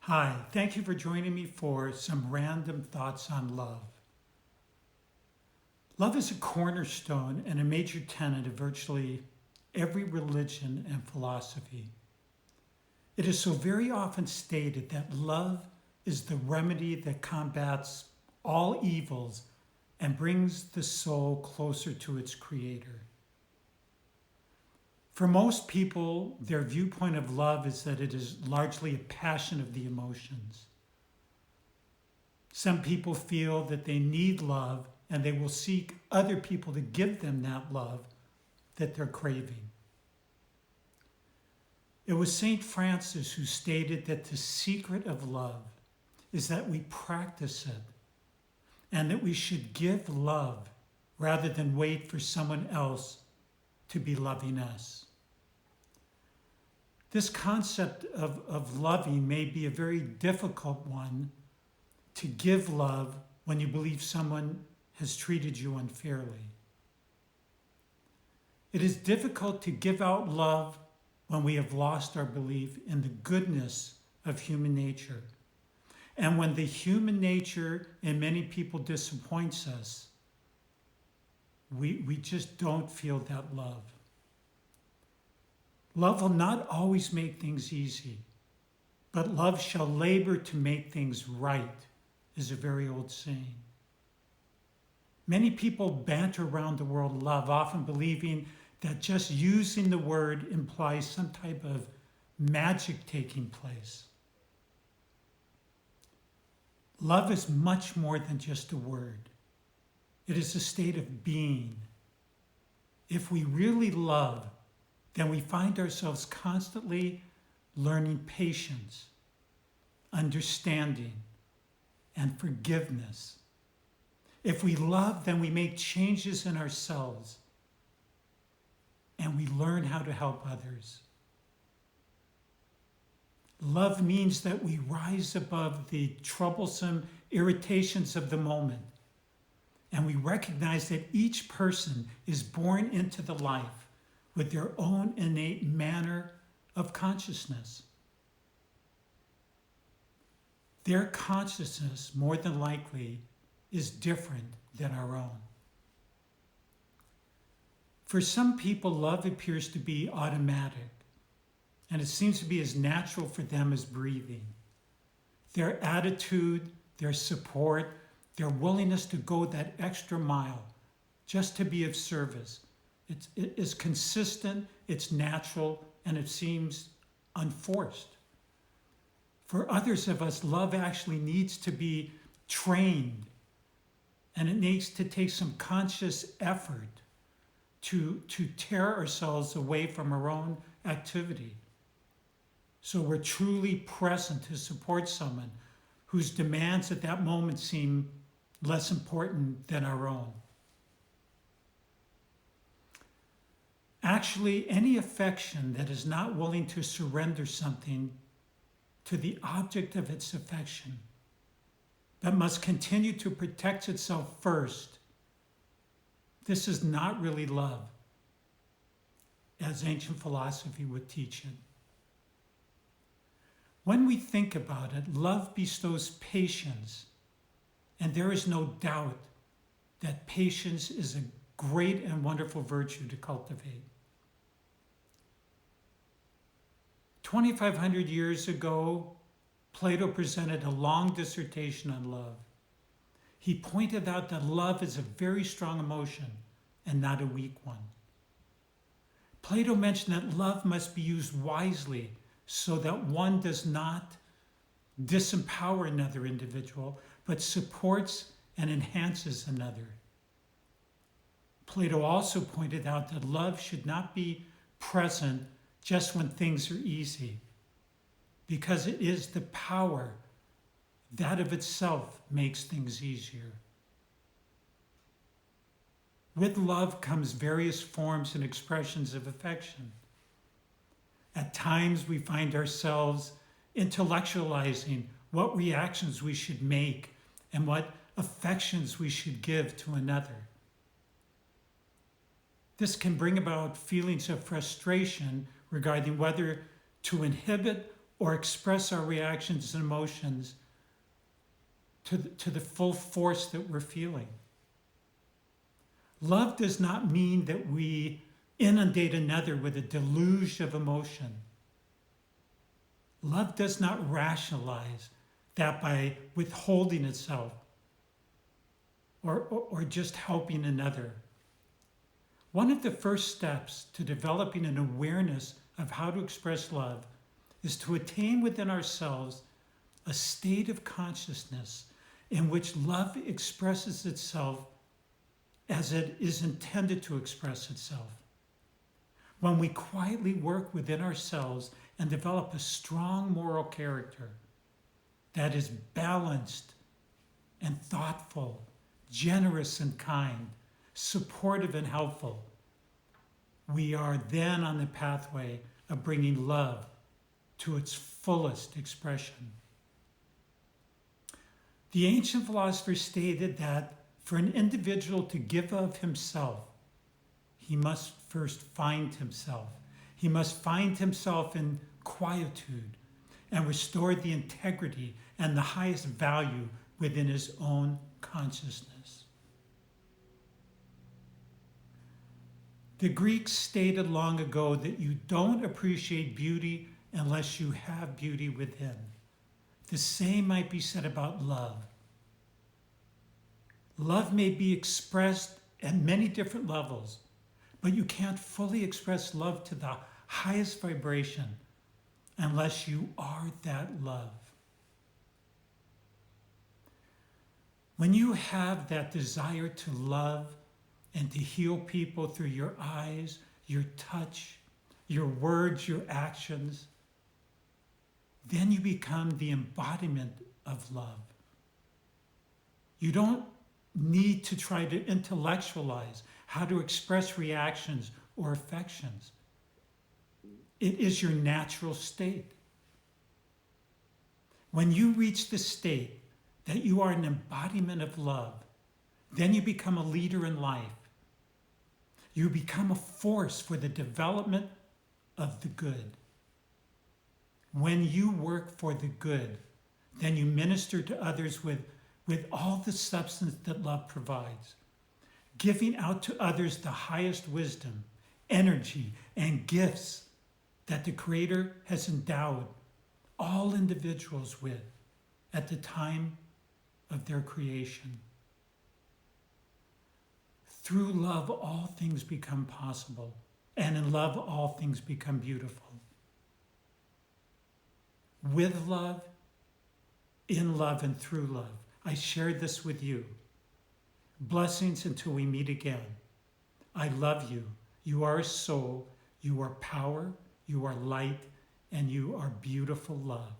Hi, thank you for joining me for some random thoughts on love. Love is a cornerstone and a major tenet of virtually every religion and philosophy. It is so very often stated that love is the remedy that combats all evils and brings the soul closer to its creator. For most people, their viewpoint of love is that it is largely a passion of the emotions. Some people feel that they need love and they will seek other people to give them that love that they're craving. It was St. Francis who stated that the secret of love is that we practice it and that we should give love rather than wait for someone else to be loving us. This concept of loving may be a very difficult one to give love when you believe someone has treated you unfairly. It is difficult to give out love when we have lost our belief in the goodness of human nature. And when the human nature in many people disappoints us, we just don't feel that love. Love will not always make things easy, but love shall labor to make things right, is a very old saying. Many people banter around the word love, often believing that just using the word implies some type of magic taking place. Love is much more than just a word. It is a state of being. If we really love, then we find ourselves constantly learning patience, understanding, and forgiveness. If we love, then we make changes in ourselves and we learn how to help others. Love means that we rise above the troublesome irritations of the moment and we recognize that each person is born into the life with their own innate manner of consciousness. Their consciousness, more than likely, is different than our own. For some people, love appears to be automatic, and it seems to be as natural for them as breathing. Their attitude, their support, their willingness to go that extra mile just to be of service, it is consistent, it's natural, and it seems unforced. For others of us, love actually needs to be trained, and it needs to take some conscious effort to tear ourselves away from our own activity. So we're truly present to support someone whose demands at that moment seem less important than our own. Actually, any affection that is not willing to surrender something to the object of its affection, that must continue to protect itself first, this is not really love, as ancient philosophy would teach it. When we think about it, love bestows patience, and there is no doubt that patience is a great and wonderful virtue to cultivate. 2,500 years ago, Plato presented a long dissertation on love. He pointed out that love is a very strong emotion and not a weak one. Plato mentioned that love must be used wisely so that one does not disempower another individual, but supports and enhances another. Plato also pointed out that love should not be present just when things are easy, because it is the power that of itself makes things easier. With love comes various forms and expressions of affection. At times we find ourselves intellectualizing what reactions we should make and what affections we should give to another. This can bring about feelings of frustration regarding whether to inhibit or express our reactions and emotions to the full force that we're feeling. Love does not mean that we inundate another with a deluge of emotion. Love does not rationalize that by withholding itself or just helping another. One of the first steps to developing an awareness of how to express love is to attain within ourselves a state of consciousness in which love expresses itself as it is intended to express itself. When we quietly work within ourselves and develop a strong moral character that is balanced and thoughtful, generous and kind, supportive and helpful, we are then on the pathway of bringing love to its fullest expression. The ancient philosophers stated that for an individual to give of himself, he must first find himself. He must find himself in quietude and restore the integrity and the highest value within his own consciousness. The Greeks stated long ago that you don't appreciate beauty unless you have beauty within. The same might be said about love. Love may be expressed at many different levels, but you can't fully express love to the highest vibration unless you are that love. When you have that desire to love and to heal people through your eyes, your touch, your words, your actions, then you become the embodiment of love. You don't need to try to intellectualize how to express reactions or affections. It is your natural state. When you reach the state that you are an embodiment of love, then you become a leader in life. You become a force for the development of the good. When you work for the good, then you minister to others with all the substance that love provides, giving out to others the highest wisdom, energy, and gifts that the Creator has endowed all individuals with at the time of their creation. Through love, all things become possible, and in love, all things become beautiful. With love, in love, and through love, I share this with you. Blessings until we meet again. I love you. You are a soul. You are power. You are light. And you are beautiful love.